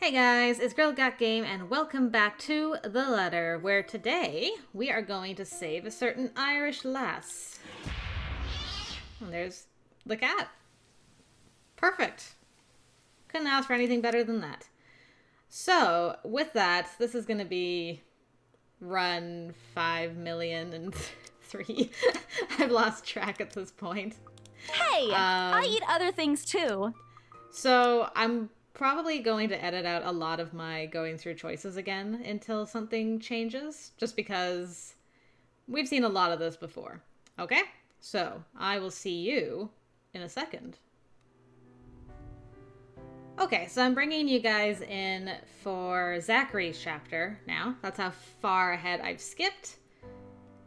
Hey guys, it's GirlGotGame and welcome back to The Letter, where today we are going to save a certain Irish lass. And there's the cat. Perfect. Couldn't ask for anything better than that. So, with that, this is going to be run 5,000,003. I've lost track at this point. Hey, I eat other things too. So, I'm probably going to edit out a lot of my going through choices again until something changes, just because we've seen a lot of this before. Okay? So, I will see you in a second. Okay, so I'm bringing you guys in for Zachary's chapter now. That's how far ahead I've skipped.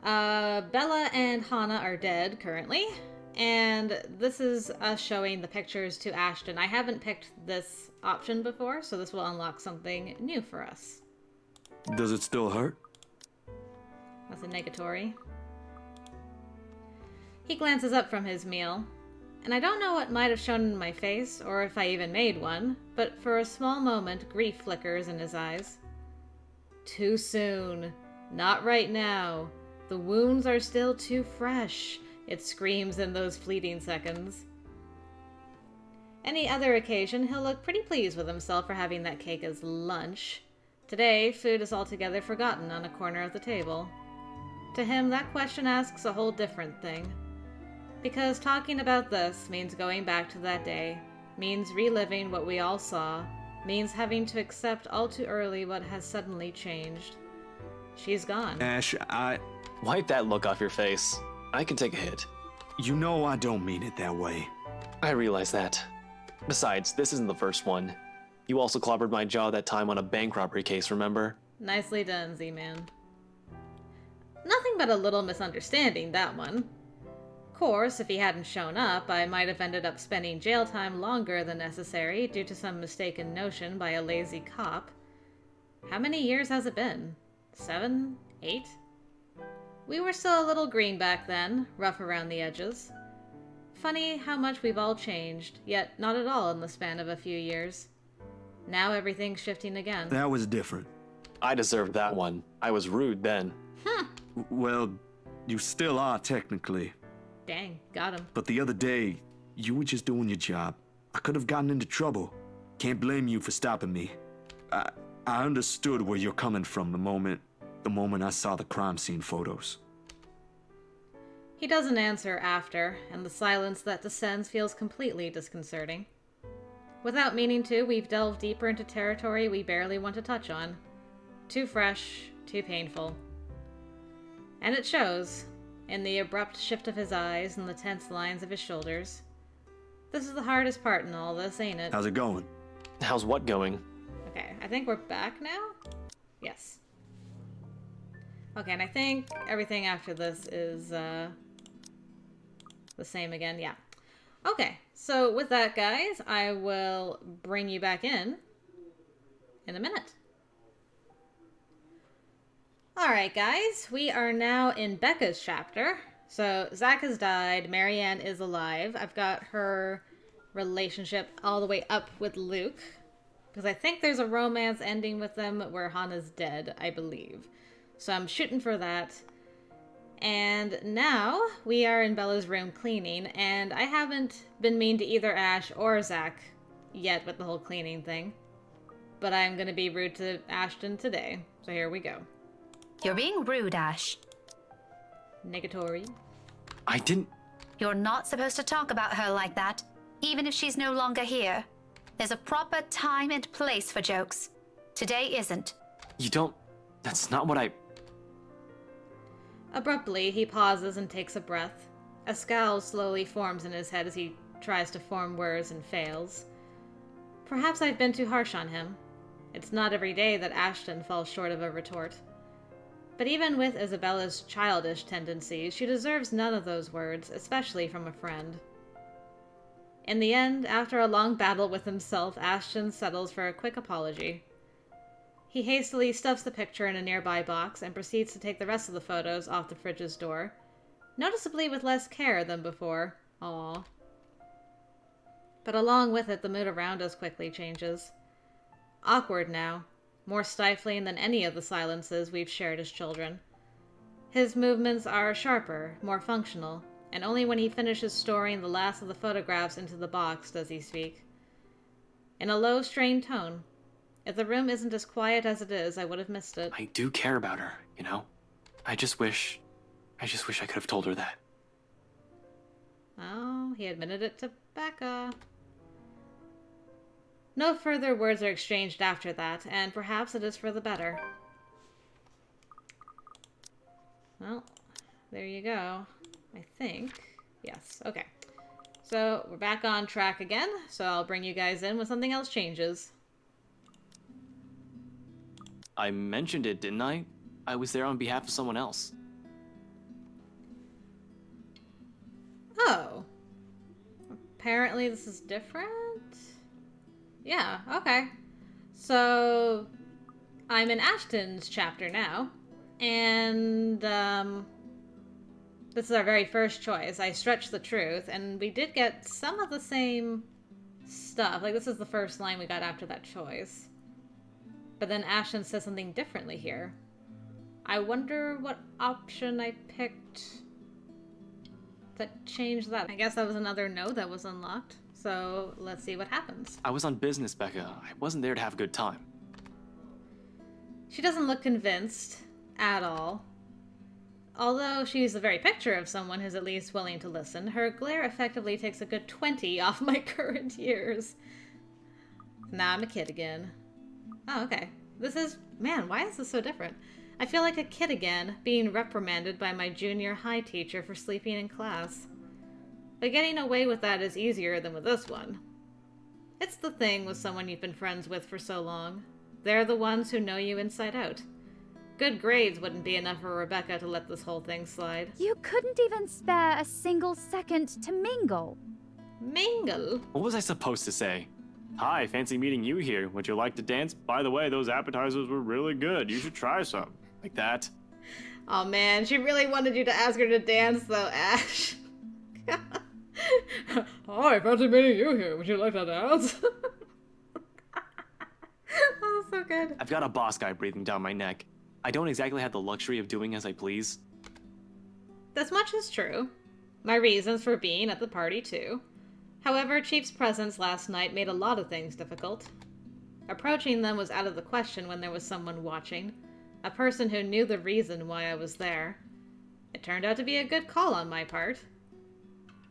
Bella and Hannah are dead currently, and this is us showing the pictures to Ashton. I haven't picked this option before, so this will unlock something new for us. Does it still hurt? That's a negatory. He glances up from his meal, and I don't know what might have shown in my face, or if I even made one, but for a small moment, grief flickers in his eyes. Too soon. Not right now. The wounds are still too fresh, it screams in those fleeting seconds. Any other occasion, he'll look pretty pleased with himself for having that cake as lunch. Today, food is altogether forgotten on a corner of the table. To him, that question asks a whole different thing. Because talking about this means going back to that day, means reliving what we all saw, means having to accept all too early what has suddenly changed. She's gone. Ash, Wipe that look off your face. I can take a hit. you know I don't mean it that way. I realize that. Besides, this isn't the first one. You also clobbered my jaw that time on a bank robbery case, remember? Nicely done, Z-Man. Nothing but a little misunderstanding, that one. Of course, if he hadn't shown up, I might have ended up spending jail time longer than necessary due to some mistaken notion by a lazy cop. How many years has it been? 7? 8? We were still a little green back then, rough around the edges. Funny how much we've all changed, yet not at all in the span of a few years. Now everything's shifting again. That was different. I deserved that one. I was rude then. Well, you still are technically. Dang, got him. But the other day, you were just doing your job. I could have gotten into trouble. Can't blame you for stopping me. I understood where you're coming from the moment I saw the crime scene photos. He doesn't answer after, and the silence that descends feels completely disconcerting. Without meaning to, we've delved deeper into territory we barely want to touch on. Too fresh, too painful. And it shows, in the abrupt shift of his eyes and the tense lines of his shoulders. This is the hardest part in all this, ain't it? How's it going? How's what going? Okay, I think we're back now? Yes. Okay, and I think everything after this is, the same again, yeah. Okay, so with that, guys, I will bring you back in a minute. Alright, guys, we are now in Becca's chapter. So, Zach has died, Marianne is alive. I've got her relationship all the way up with Luke, because I think there's a romance ending with them where Hannah's dead, I believe. So I'm shooting for that. And now we are in Bella's room cleaning, and I haven't been mean to either Ash or Zach yet with the whole cleaning thing. But I'm going to be rude to Ashton today. So here we go. You're being rude, Ash. Negatory. I didn't... You're not supposed to talk about her like that, even if she's no longer here. There's a proper time and place for jokes. Today isn't. You don't... That's not what I... Abruptly, he pauses and takes a breath. A scowl slowly forms in his head as he tries to form words and fails. Perhaps I've been too harsh on him. It's not every day that Ashton falls short of a retort. But even with Isabella's childish tendencies, she deserves none of those words, especially from a friend. In the end, after a long battle with himself, Ashton settles for a quick apology. He hastily stuffs the picture in a nearby box and proceeds to take the rest of the photos off the fridge's door, noticeably with less care than before. Aww. But along with it, the mood around us quickly changes. awkward now, more stifling than any of the silences we've shared as children. His movements are sharper, more functional, and only when he finishes storing the last of the photographs into the box does he speak. In a low, strained tone. If the room isn't as quiet as it is, I would have missed it. I do care about her, you know? I just wish I could have told her that. Oh, he admitted it to Becca. No further words are exchanged after that, and perhaps it is for the better. Well, there you go. I think. Yes, okay. So, we're back on track again, so I'll bring you guys in when something else changes. I mentioned it, didn't I? I was there on behalf of someone else. Oh. Apparently this is different? Yeah, okay. So, I'm in Ashton's chapter now, and, this is our very first choice. I stretched the truth, and we did get some of the same stuff. Like, this is the first line we got after that choice. But then Ashton says something differently here. I wonder what option I picked that changed that. I guess that was another no that was unlocked. So let's see what happens. I was on business, Becca. I wasn't there to have a good time. She doesn't look convinced at all. Although she's the very picture of someone who's at least willing to listen, her glare effectively takes a good 20 off my current years. Nah, I'm a kid again. Oh, okay. This is... Man, why is this so different? I feel like a kid again, being reprimanded by my junior high teacher for sleeping in class. But getting away with that is easier than with this one. It's the thing with someone you've been friends with for so long. They're the ones who know you inside out. Good grades wouldn't be enough for Rebecca to let this whole thing slide. You couldn't even spare a single second to mingle. Mingle? What was I supposed to say? Hi, fancy meeting you here. Would you like to dance? By the way, those appetizers were really good. You should try some. Like that. Oh man, she really wanted you to ask her to dance though, Ash. Hi, fancy meeting you here. Would you like to dance? Oh, so good. I've got a boss guy breathing down my neck. I don't exactly have the luxury of doing as I please. This much is true. My reasons for being at the party too. However, Chief's presence last night made a lot of things difficult. Approaching them was out of the question when there was someone watching. A person who knew the reason why I was there. It turned out to be a good call on my part.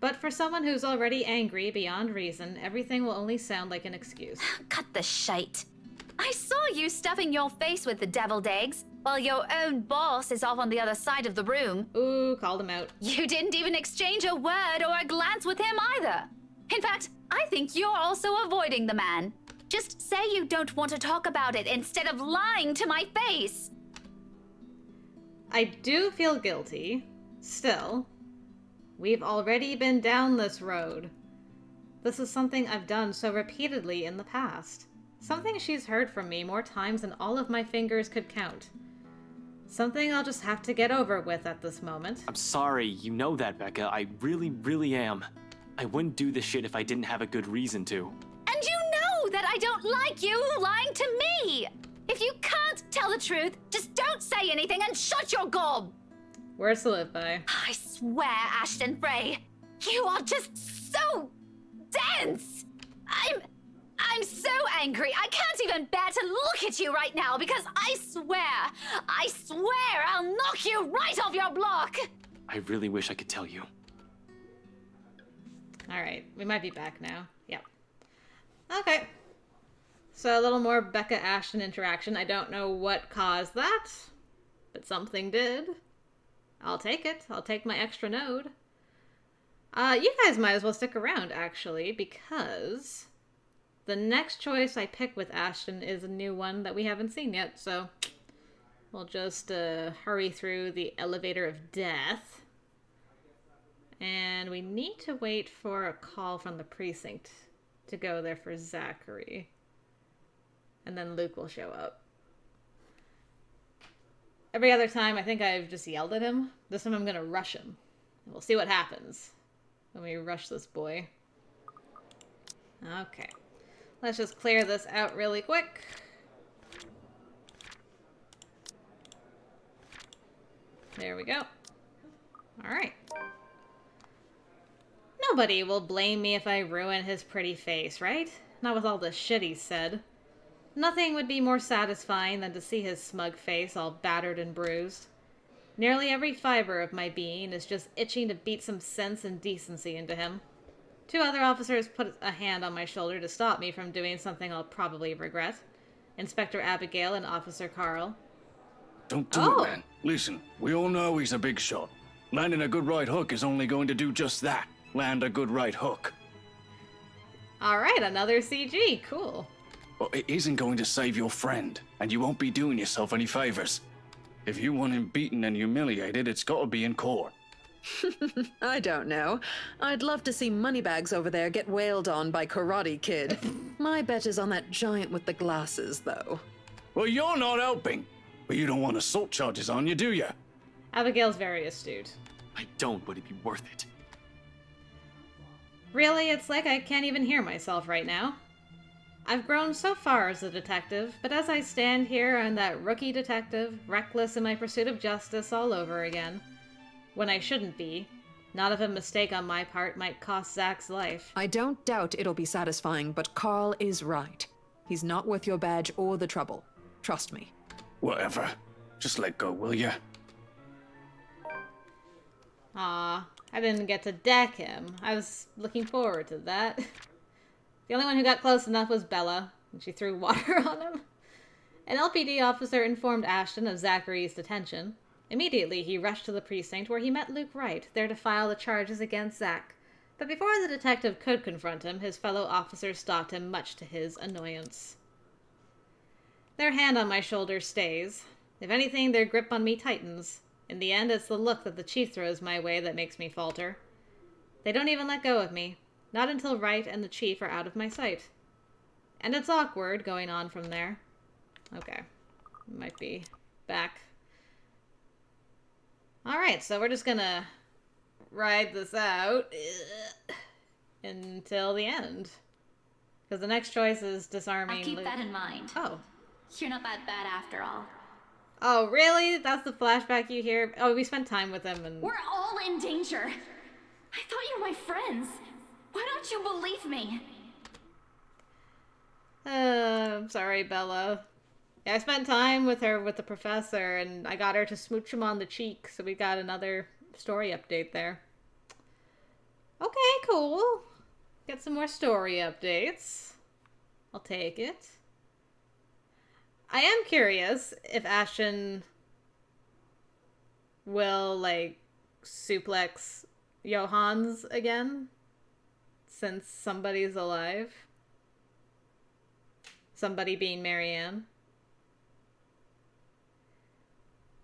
But for someone who's already angry beyond reason, everything will only sound like an excuse. Cut the shite. I saw you stuffing your face with the deviled eggs, while your own boss is off on the other side of the room. Ooh, called him out. You didn't even exchange a word or a glance with him either. In fact, I think you're also avoiding the man. Just say you don't want to talk about it instead of lying to my face. I do feel guilty. Still, we've already been down this road. This is something I've done so repeatedly in the past. Something she's heard from me more times than all of my fingers could count. Something I'll just have to get over with at this moment. I'm sorry, you know that, Becca. I really, really am. I wouldn't do this shit if I didn't have a good reason to. And you know that I don't like you lying to me! If you can't tell the truth, just don't say anything and shut your gob! Words to live by. I swear, Ashton Frey, you are just so dense! I'm so angry, I can't even bear to look at you right now because I swear I'll knock you right off your block! I really wish I could tell you. Alright, we might be back now. Yep. Okay. So a little more Becca Ashton interaction. I don't know what caused that, but something did. I'll take it. I'll take my extra node. You guys might as well stick around, actually, because the next choice I pick with Ashton is a new one that we haven't seen yet, so we'll just hurry through the elevator of death. And we need to wait for a call from the precinct to go there for Zachary. And then Luke will show up. Every other time, I think I've just yelled at him. This time I'm going to rush him. And we'll see what happens when we rush this boy. Okay. Let's just clear this out really quick. There we go. Alright. Nobody will blame me if I ruin his pretty face, right? Not with all the shit he said. Nothing would be more satisfying than to see his smug face all battered and bruised. Nearly every fiber of my being is just itching to beat some sense and decency into him. 2 other officers put a hand on my shoulder to stop me from doing something I'll probably regret. Inspector Abigail and Officer Carl. Don't do it, man. Listen, we all know he's a big shot. Landing a good right hook is only going to do just that. Land a good right hook. Alright, another CG. Cool. But it isn't going to save your friend, and you won't be doing yourself any favors. If you want him beaten and humiliated, it's got to be in court. I don't know. I'd love to see Moneybags over there get wailed on by Karate Kid. My bet is on that giant with the glasses, though. Well, you're not helping. But you don't want assault charges on you, do you? Abigail's very astute. I don't, but it'd be worth it. Really, it's like I can't even hear myself right now. I've grown so far as a detective, but as I stand here, I'm that rookie detective, reckless in my pursuit of justice all over again. When I shouldn't be. Not if a mistake on my part might cost Zach's life. I don't doubt it'll be satisfying, but Carl is right. He's not worth your badge or the trouble. Trust me. Whatever. Just let go, will ya? Aw, I didn't get to deck him. I was looking forward to that. The only one who got close enough was Bella, and she threw water on him. An LPD officer informed Ashton of Zachary's detention. Immediately, he rushed to the precinct where he met Luke Wright, there to file the charges against Zach. But before the detective could confront him, his fellow officers stopped him, much to his annoyance. Their hand on my shoulder stays. If anything, their grip on me tightens. In the end, it's the look that the chief throws my way that makes me falter. They don't even let go of me. Not until Wright and the chief are out of my sight. And it's awkward going on from there. Okay. Might be back. Alright, so we're just gonna ride this out until the end. Because the next choice is disarming I'll keep Luke. that in mind. Oh. You're not that bad after all. Oh, really? That's the flashback you hear? Oh, we spent time with him and... We're all in danger. I thought you were my friends. Why don't you believe me? I'm sorry, Bella. Yeah, I spent time with her with the professor, and I got her to smooch him on the cheek, so we got another story update there. Okay, cool. Get some more story updates. I'll take it. I am curious if Ashton will, like, suplex Johans again, since somebody's alive. Somebody being Marianne.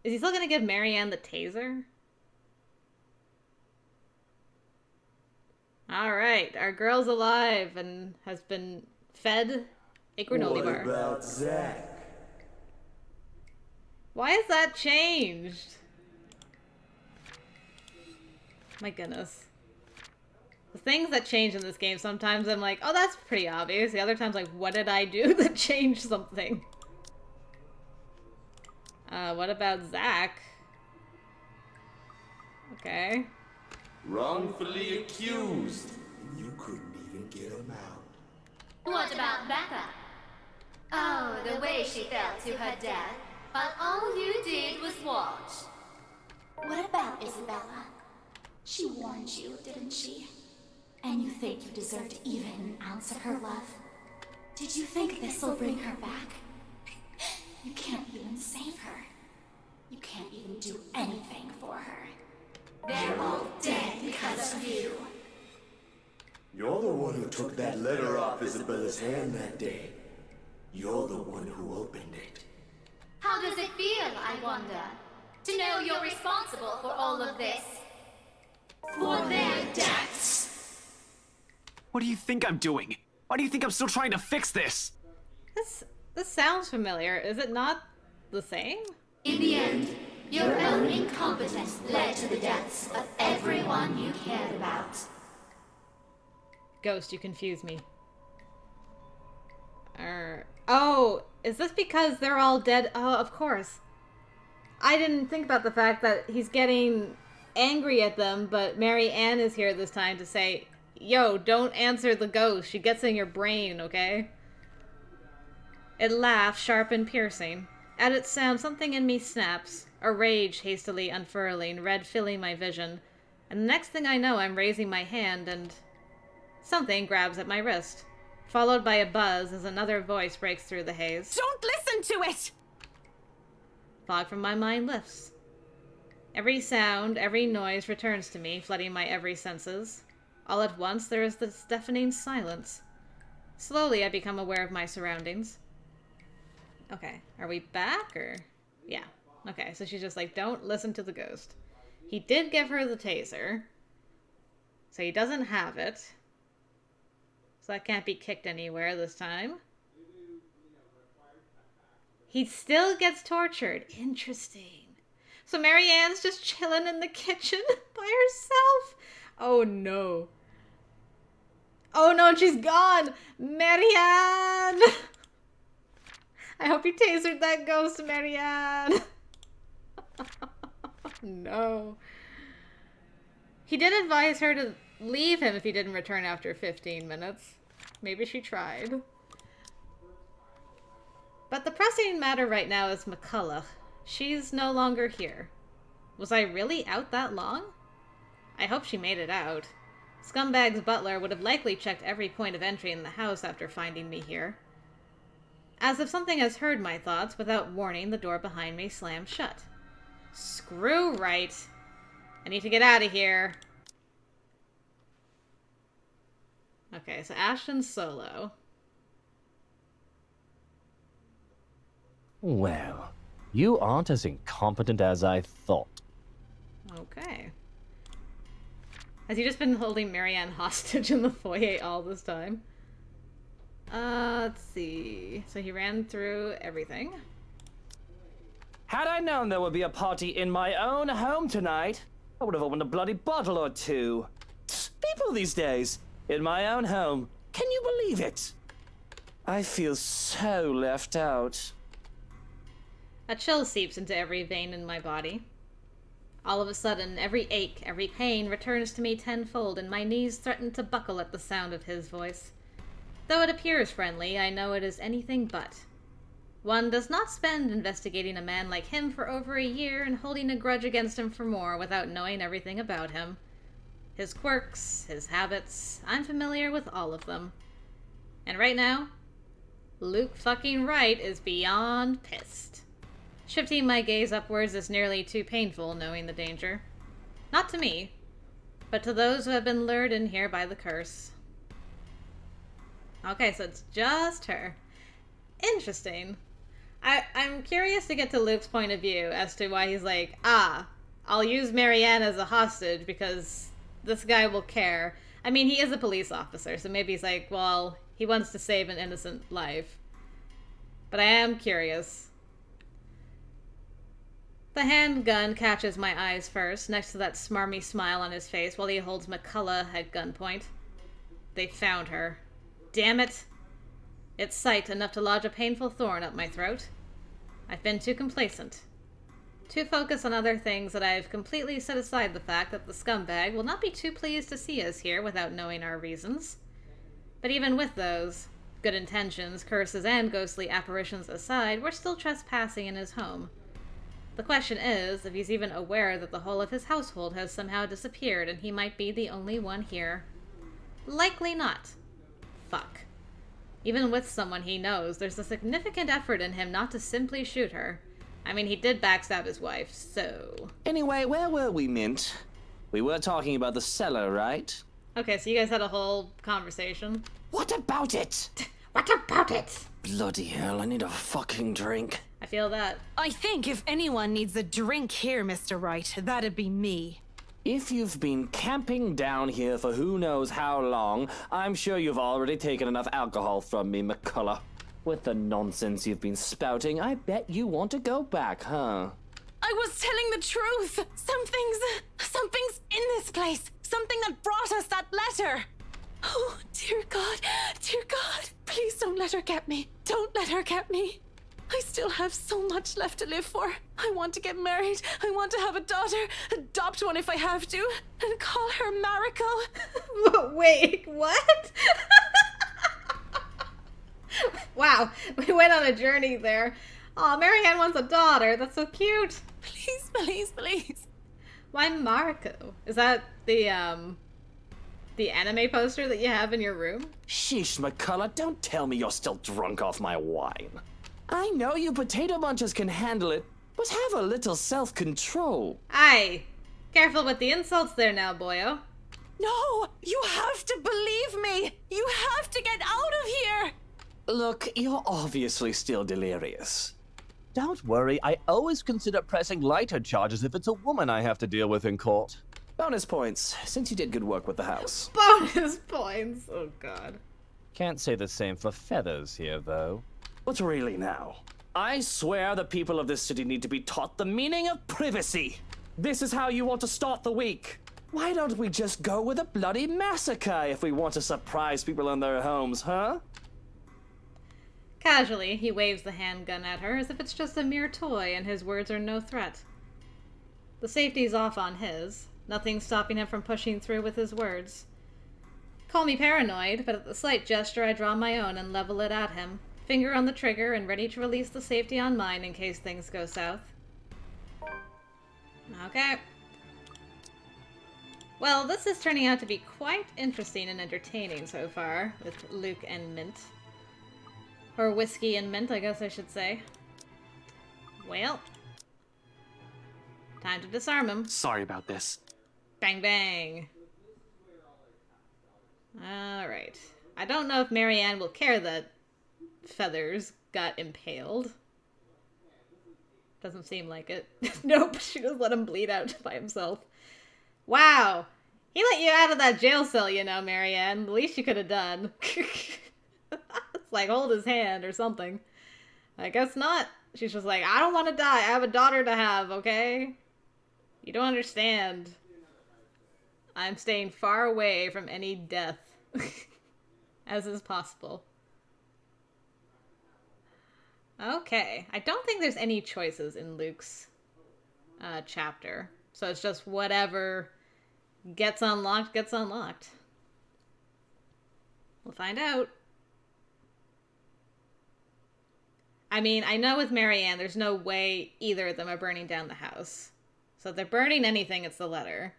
Is he still gonna give Marianne the taser? Alright, our girl's alive and has been fed a granola bar. What about Zach? Why has that changed? My goodness. The things that change in this game, sometimes I'm like, oh, that's pretty obvious. The other times, like, what did I do that changed something? What about Zach? Okay. Wrongfully accused. And you couldn't even get him out. What about Becca? Oh, the way she fell to her death, but all you did was watch. What about Isabella? She warned you, didn't she? And you think you deserve to even an ounce of her love? Did you think this'll bring her back? You can't even save her. You can't even do anything for her. They're all dead because of you. You're the one who took that letter off Isabella's hand that day. You're the one who opened it. How does it feel, I wonder, to know you're responsible for all of this? For their deaths! What do you think I'm doing? Why do you think I'm still trying to fix this? This sounds familiar. Is it not the same? In the end, your own incompetence led to the deaths of everyone you cared about. Ghost, you confuse me. Oh, is this because they're all dead? Oh, of course. I didn't think about the fact that he's getting angry at them, but Mary Ann is here this time to say, yo, don't answer the ghost. She gets in your brain, okay? It laughs, sharp and piercing. At its sound, something in me snaps, a rage hastily unfurling, red filling my vision. And the next thing I know, I'm raising my hand and something grabs at my wrist, followed by a buzz as another voice breaks through the haze. Don't listen to it! Fog from my mind lifts. Every sound, every noise returns to me, flooding my every senses. All at once, there is this deafening silence. Slowly, I become aware of my surroundings. Okay, are we back, or... Yeah. Okay, so she's just like, don't listen to the ghost. He did give her the taser, so he doesn't have it. So that can't be kicked anywhere this time. He still gets tortured. Interesting. So Mary Ann's just chilling in the kitchen by herself. Oh no. Oh no, she's gone. Mary Ann. I hope you tasered that ghost, Mary Ann. No. He did advise her to leave him if he didn't return after 15 minutes. Maybe she tried. But the pressing matter right now is McCullough. She's no longer here. Was I really out that long? I hope she made it out. Scumbag's butler would have likely checked every point of entry in the house after finding me here. As if something has heard my thoughts, without warning, the door behind me slams shut. Screw right. I need to get out of here. Okay, so Ashton's solo. Well, you aren't as incompetent as I thought. Okay. Has he just been holding Marianne hostage in the foyer all this time? Let's see. So he ran through everything. Had I known there would be a party in my own home tonight, I would have opened a bloody bottle or two. People these days, in my own home. Can you believe it? I feel so left out. A chill seeps into every vein in my body. All of a sudden, every ache, every pain returns to me tenfold, and my knees threaten to buckle at the sound of his voice. Though it appears friendly, I know it is anything but. One does not spend investigating a man like him for over a year and holding a grudge against him for more without knowing everything about him. His quirks, his habits, I'm familiar with all of them. And right now, Luke fucking Wright is beyond pissed. Shifting my gaze upwards is nearly too painful, knowing the danger. Not to me, but to those who have been lured in here by the curse. Okay, so it's just her. Interesting. I'm curious to get to Luke's point of view as to why he's like, I'll use Marianne as a hostage because this guy will care. I mean, he is a police officer, so maybe he's like, well, he wants to save an innocent life. But I am curious. The handgun catches my eyes first, next to that smarmy smile on his face while he holds McCullough at gunpoint. They found her. Damn it. It's sight enough to lodge a painful thorn up my throat. I've been too complacent. Too focused on other things that I've completely set aside the fact that the scumbag will not be too pleased to see us here without knowing our reasons. But even with those good intentions, curses, and ghostly apparitions aside, we're still trespassing in his home. The question is if he's even aware that the whole of his household has somehow disappeared and he might be the only one here. Likely not. Fuck. Even with someone he knows, there's a significant effort in him not to simply shoot her. I mean, he did backstab his wife, so... Anyway, where were we, Mint? We were talking about the cellar, right? Okay, so you guys had a whole conversation. What about it? What about it? Bloody hell, I need a fucking drink. I feel that. I think if anyone needs a drink here, Mr. Wright, that'd be me. If you've been camping down here for who knows how long, I'm sure you've already taken enough alcohol from me, McCullough. With the nonsense you've been spouting, I bet you want to go back, huh? I was telling the truth. Something's in this place. Something that brought us that letter. Oh, dear God, please don't let her get me. Don't let her get me. I still have so much left to live for. I want to get married. I want to have a daughter. Adopt one if I have to. And call her Miracle. Wait, what? Wow, we went on a journey there. Aw, Marianne wants a daughter. That's so cute. Please, please, please. Why Marco? Is that the anime poster that you have in your room? Sheesh, McCullough, don't tell me you're still drunk off my wine. I know you potato munchers can handle it, but have a little self-control. Aye. Careful with the insults there now, boyo. No, you have to believe me. You have to get out of here. Look, you're obviously still delirious. Don't worry, I always consider pressing lighter charges if it's a woman I have to deal with in court. Bonus points, since you did good work with the house. Bonus points. Oh, God. Can't say the same for feathers here, though. But really now, I swear the people of this city need to be taught the meaning of privacy. This is how you want to start the week. Why don't we just go with a bloody massacre if we want to surprise people in their homes, huh? Casually, he waves the handgun at her as if it's just a mere toy and his words are no threat. The safety's off on his. Nothing's stopping him from pushing through with his words. Call me paranoid, but at the slight gesture I draw my own and level it at him. Finger on the trigger and ready to release the safety on mine in case things go south. Okay. Well, this is turning out to be quite interesting and entertaining so far, with Luke and Mint. Or Whiskey and Mint, I guess I should say. Well. Time to disarm him. Sorry about this. Bang bang. Alright. I don't know if Marianne will care that Feathers got impaled. Doesn't seem like it. Nope, she just let him bleed out by himself. Wow! He let you out of that jail cell, you know, Marianne. The least you could have done. It's like, hold his hand or something. I guess not. She's just like, I don't want to die. I have a daughter to have, okay? You don't understand. I'm staying far away from any death. As is possible. Okay. I don't think there's any choices in Luke's chapter. So it's just whatever gets unlocked, gets unlocked. We'll find out. I mean, I know with Marianne, there's no way either of them are burning down the house. So if they're burning anything, it's the letter.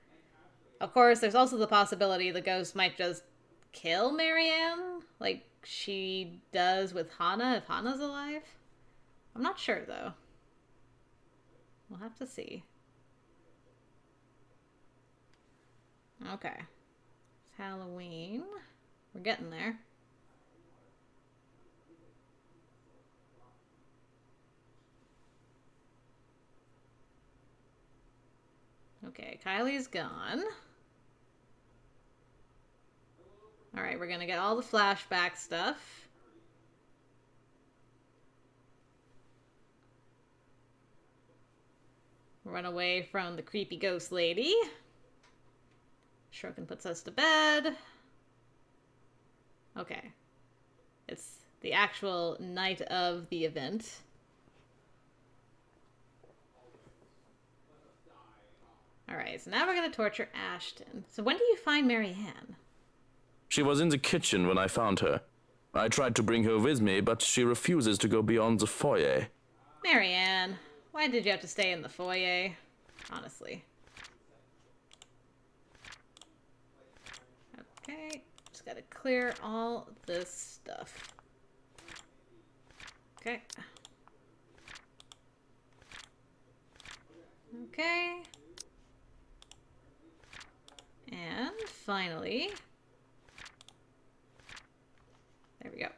Of course, there's also the possibility the ghost might just kill Marianne, like she does with Hana if Hana's alive. I'm not sure, though. We'll have to see. Okay. It's Halloween. We're getting there. Okay, Kylie's gone. Alright, we're gonna get all the flashback stuff. Run away from the creepy ghost lady. Shroken puts us to bed. Okay. It's the actual night of the event. Alright, so now we're gonna torture Ashton. So when do you find Marianne? She was in the kitchen when I found her. I tried to bring her with me, but she refuses to go beyond the foyer. Marianne, why did you have to stay in the foyer? Honestly. Okay, just gotta clear all this stuff. Okay. Okay. And finally, there we go.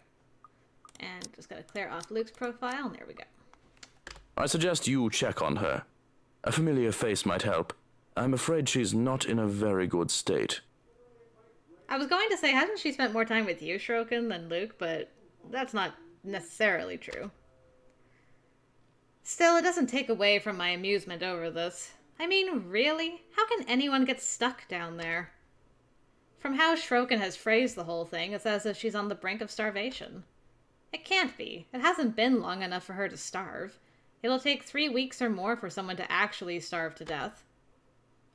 And just gotta clear off Luke's profile, and there we go. I suggest you check on her. A familiar face might help. I'm afraid she's not in a very good state. I was going to say, hasn't she spent more time with you, Shroken, than Luke, but that's not necessarily true. Still, it doesn't take away from my amusement over this. I mean, really? How can anyone get stuck down there? From how Shroken has phrased the whole thing, it's as if she's on the brink of starvation. It can't be. It hasn't been long enough for her to starve. It'll take 3 weeks or more for someone to actually starve to death.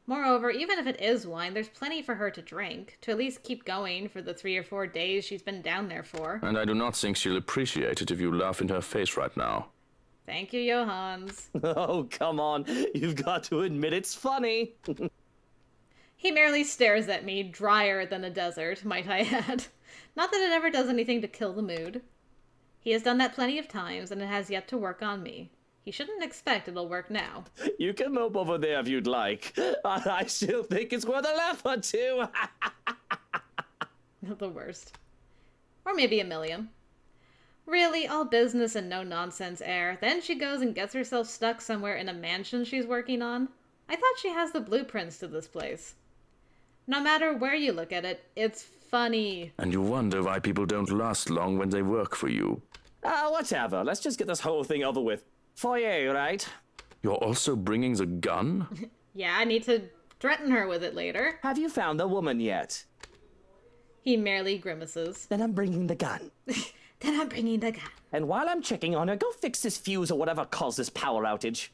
Moreover, even if it is wine, there's plenty for her to drink, to at least keep going for the 3 or 4 days she's been down there for. And I do not think she'll appreciate it if you laugh in her face right now. Thank you, Johannes. Oh, come on. You've got to admit it's funny. He merely stares at me, drier than a desert, might I add. Not that it ever does anything to kill the mood. He has done that plenty of times, and it has yet to work on me. He shouldn't expect it'll work now. You can mope over there if you'd like. I still think it's worth a laugh or two. Not the worst. Or maybe a million. Really, all business and no nonsense air. Then she goes and gets herself stuck somewhere in a mansion she's working on. I thought she has the blueprints to this place. No matter where you look at it, it's funny. And you wonder why people don't last long when they work for you. Whatever. Let's just get this whole thing over with. Foyer, right? You're also bringing the gun? Yeah, I need to threaten her with it later. Have you found the woman yet? He merely grimaces. Then I'm bringing the gun. Then I'm bringing the gun. And while I'm checking on her, go fix this fuse or whatever caused this power outage.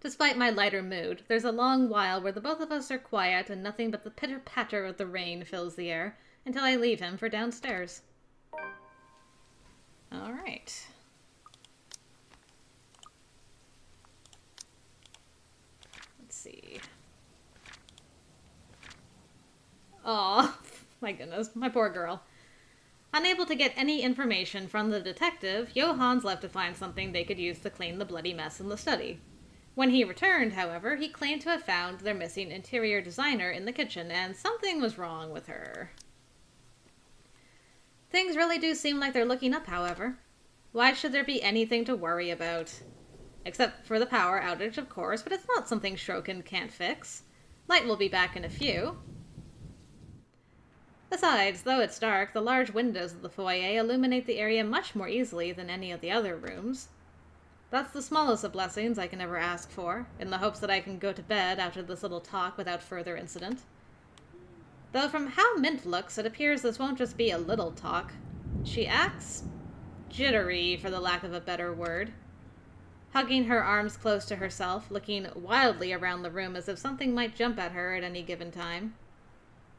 Despite my lighter mood, there's a long while where the both of us are quiet and nothing but the pitter-patter of the rain fills the air, until I leave him for downstairs. Alright. Let's see. Aw, my goodness, my poor girl. Unable to get any information from the detective, Johannes left to find something they could use to clean the bloody mess in the study. When he returned, however, he claimed to have found their missing interior designer in the kitchen, and something was wrong with her. Things really do seem like they're looking up, however. Why should there be anything to worry about? Except for the power outage, of course, but it's not something Shrokin can't fix. Light will be back in a few. Besides, though it's dark, the large windows of the foyer illuminate the area much more easily than any of the other rooms. That's the smallest of blessings I can ever ask for, in the hopes that I can go to bed after this little talk without further incident. Though from how Mint looks, it appears this won't just be a little talk. She acts jittery, for the lack of a better word. Hugging her arms close to herself, looking wildly around the room as if something might jump at her at any given time.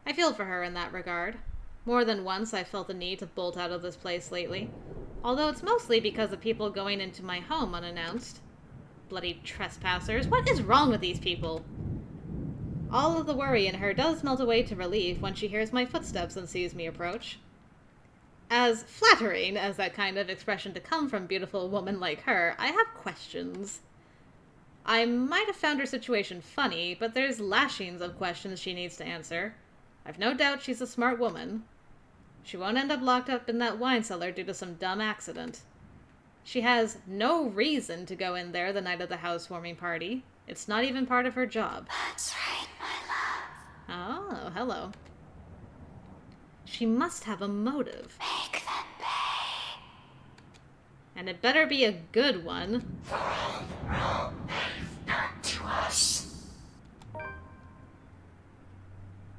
I feel for her in that regard. More than once I've felt the need to bolt out of this place lately, although it's mostly because of people going into my home unannounced. Bloody trespassers, what is wrong with these people? All of the worry in her does melt away to relief when she hears my footsteps and sees me approach. As flattering as that kind of expression to come from a beautiful woman like her, I have questions. I might have found her situation funny, but there's lashings of questions she needs to answer. I've no doubt she's a smart woman. She won't end up locked up in that wine cellar due to some dumb accident. She has no reason to go in there the night of the housewarming party. It's not even part of her job. That's right, my love. Oh, hello. She must have a motive. Make them pay. And it better be a good one. For all the wrong they've done to us.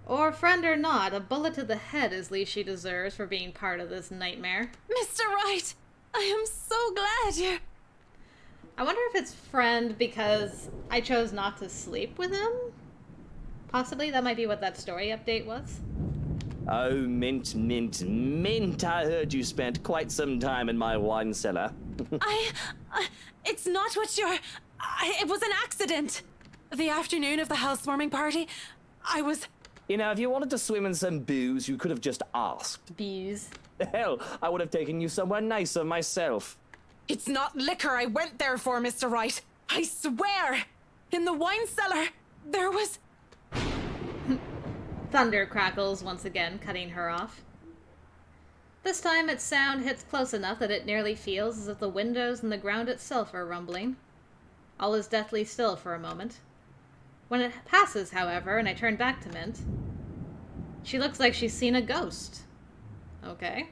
Or friend or not, a bullet to the head is least she deserves for being part of this nightmare. Mr. Wright, I am so glad you're... I wonder if it's friend because I chose not to sleep with him? Possibly that might be what that story update was. Oh, Mint, Mint, Mint. I heard you spent quite some time in my wine cellar. It's not what you're... it was an accident. The afternoon of the housewarming party, I was... You know, if you wanted to swim in some booze, you could have just asked. Bees. Hell, I would have taken you somewhere nicer myself. It's not liquor I went there for, Mr. Wright. I swear! In the wine cellar, there was... Thunder crackles once again, cutting her off. This time its sound hits close enough that it nearly feels as if the windows and the ground itself are rumbling. All is deathly still for a moment. When it passes, however, and I turn back to Mint, she looks like she's seen a ghost. Okay.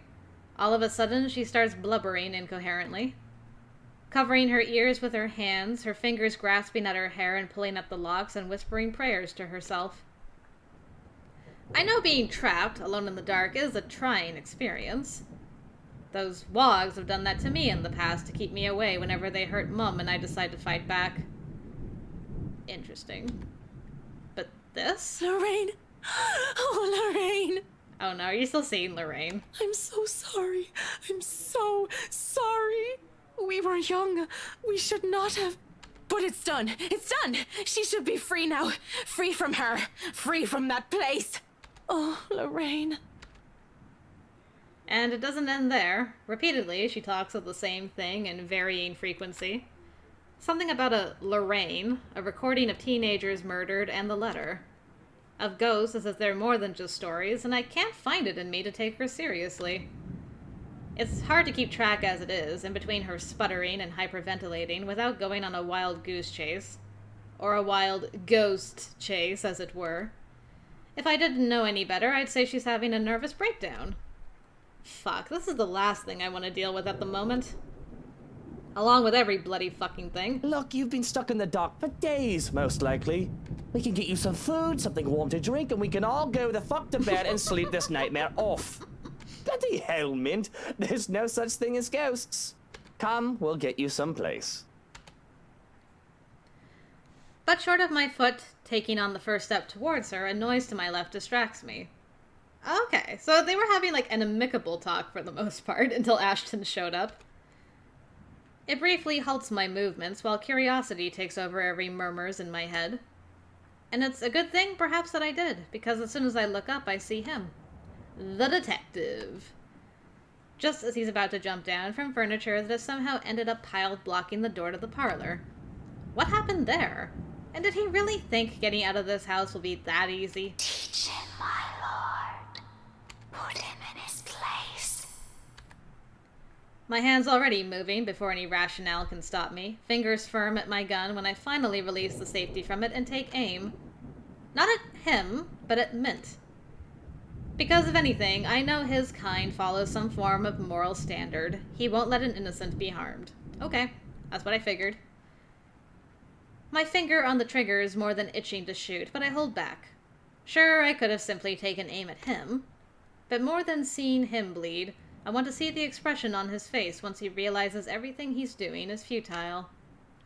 All of a sudden, she starts blubbering incoherently. Covering her ears with her hands, her fingers grasping at her hair and pulling up the locks and whispering prayers to herself. I know being trapped, alone in the dark, is a trying experience. Those wogs have done that to me in the past to keep me away whenever they hurt Mum and I decide to fight back. Interesting. But this? Lorraine! Oh, Lorraine! Oh no, are you still seeing Lorraine? I'm so sorry. I'm so sorry. We were young. We should not have... But it's done. It's done. She should be free now. Free from her. Free from that place. Oh, Lorraine. And it doesn't end there. Repeatedly, she talks of the same thing in varying frequency. Something about a Lorraine, a recording of teenagers murdered, and the letter. Of ghosts as if they're more than just stories, and I can't find it in me to take her seriously. It's hard to keep track as it is, in between her sputtering and hyperventilating, without going on a wild goose chase. Or a wild ghost chase, as it were. If I didn't know any better, I'd say she's having a nervous breakdown. Fuck, this is the last thing I want to deal with at the moment. Along with every bloody fucking thing. Look, you've been stuck in the dark for days, most likely. We can get you some food, something warm to drink, and we can all go the fuck to bed and sleep this nightmare off. Bloody hell, Mint. There's no such thing as ghosts. Come, we'll get you someplace. But short of my foot taking on the first step towards her, a noise to my left distracts me. Okay, so they were having like an amicable talk for the most part until Ashton showed up. It briefly halts my movements while curiosity takes over every murmurs in my head. And it's a good thing, perhaps, that I did, because as soon as I look up, I see him. The detective. Just as he's about to jump down from furniture that has somehow ended up piled blocking the door to the parlor. What happened there? And did he really think getting out of this house will be that easy? Teach him, my lord. Put him in his place. My hand's already moving before any rationale can stop me, fingers firm at my gun when I finally release the safety from it and take aim. Not at him, but at Mint. Because if anything, I know his kind follows some form of moral standard. He won't let an innocent be harmed. Okay, that's what I figured. My finger on the trigger is more than itching to shoot, but I hold back. Sure, I could have simply taken aim at him, but more than seeing him bleed, I want to see the expression on his face once he realizes everything he's doing is futile.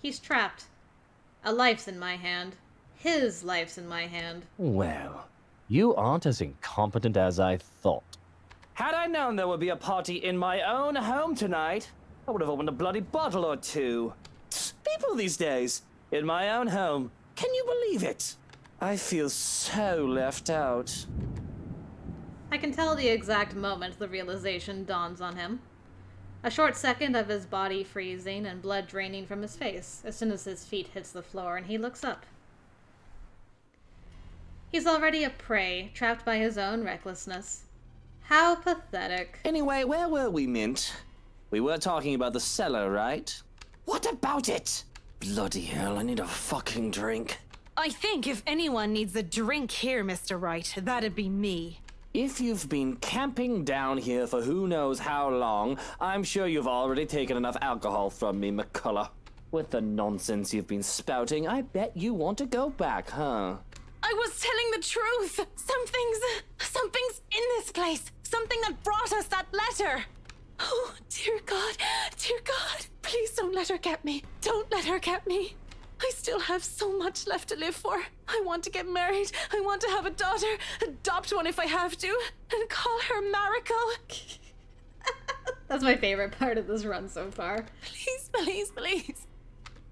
He's trapped. A life's in my hand. His life's in my hand. Well, you aren't as incompetent as I thought. Had I known there would be a party in my own home tonight, I would have opened a bloody bottle or two. People these days, in my own home. Can you believe it? I feel so left out. I can tell the exact moment the realization dawns on him. A short second of his body freezing and blood draining from his face as soon as his feet hits the floor and he looks up. He's already a prey, trapped by his own recklessness. How pathetic. Anyway, where were we, Mint? We were talking about the cellar, right? What about it? Bloody hell, I need a fucking drink. I think if anyone needs a drink here, Mr. Wright, that'd be me. If you've been camping down here for who knows how long, I'm sure you've already taken enough alcohol from me, McCullough. With the nonsense you've been spouting, I bet you want to go back, huh? I was telling the truth. Something's in this place. Something that brought us that letter. Oh, dear God, please don't let her get me. Don't let her get me. I still have so much left to live for. I want to get married. I want to have a daughter, adopt one if I have to, and call her Miracle. That's my favorite part of this run so far. Please, please, please.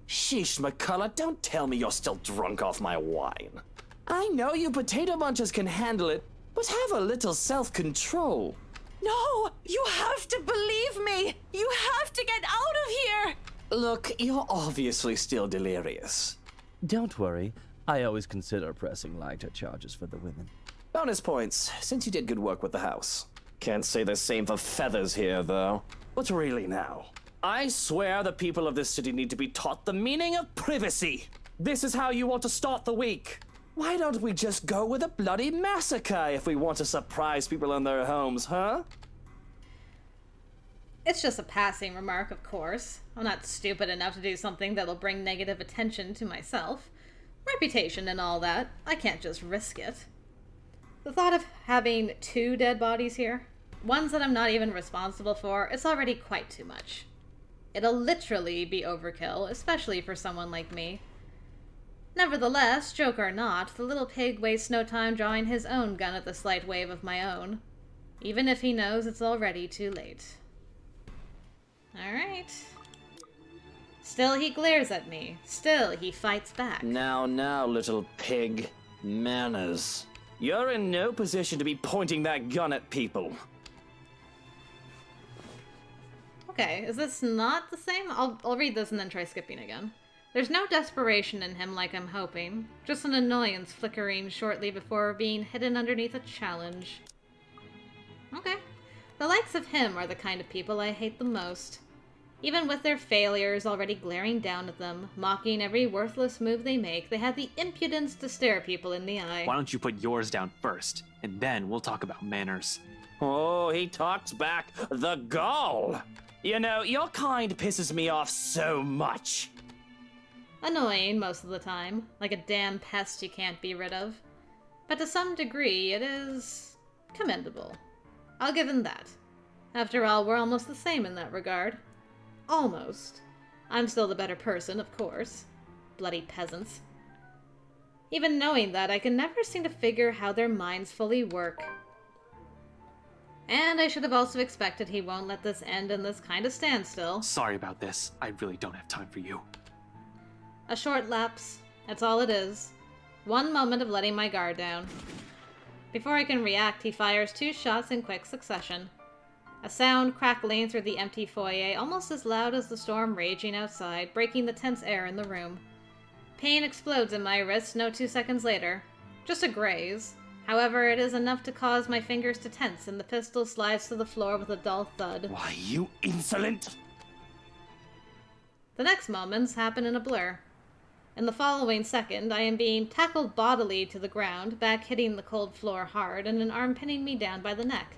Sheesh, McCullough, don't tell me you're still drunk off my wine. I know you potato munchers can handle it, but have a little self-control. No, you have to believe me. You have to get out of here. Look, you're obviously still delirious. Don't worry, I always consider pressing lighter charges for the women. Bonus points, since you did good work with the house. Can't say the same for Feathers here, though. But really now, I swear the people of this city need to be taught the meaning of privacy. This is how you want to start the week. Why don't we just go with a bloody massacre if we want to surprise people in their homes, huh? It's just a passing remark, of course. I'm not stupid enough to do something that'll bring negative attention to myself. Reputation and all that. I can't just risk it. The thought of having 2 dead bodies here, ones that I'm not even responsible for, it's already quite too much. It'll literally be overkill, especially for someone like me. Nevertheless, joke or not, the little pig wastes no time drawing his own gun at the slight wave of my own, even if he knows it's already too late. Alright. Still he glares at me. Still he fights back. Now, little pig. Manners. You're in no position to be pointing that gun at people. Okay, is this not the same? I'll read this and then try skipping again. There's no desperation in him like I'm hoping. Just an annoyance flickering shortly before being hidden underneath a challenge. Okay. The likes of him are the kind of people I hate the most. Even with their failures already glaring down at them, mocking every worthless move they make, they had the impudence to stare people in the eye. Why don't you put yours down first, and then we'll talk about manners. Oh, he talks back. The gall! You know, your kind pisses me off so much. Annoying most of the time, like a damn pest you can't be rid of. But to some degree, it is commendable. I'll give him that. After all, we're almost the same in that regard. Almost. I'm still the better person, of course. Bloody peasants. Even knowing that, I can never seem to figure how their minds fully work. And I should have also expected he won't let this end in this kind of standstill. Sorry about this. I really don't have time for you. A short lapse. That's all it is. One moment of letting my guard down. Before I can react, he fires 2 shots in quick succession. A sound crackling through the empty foyer, almost as loud as the storm raging outside, breaking the tense air in the room. Pain explodes in my wrist no 2 seconds later. Just a graze. However, it is enough to cause my fingers to tense, and the pistol slides to the floor with a dull thud. Why, you insolent! The next moments happen in a blur. In the following second, I am being tackled bodily to the ground, back hitting the cold floor hard, and an arm pinning me down by the neck.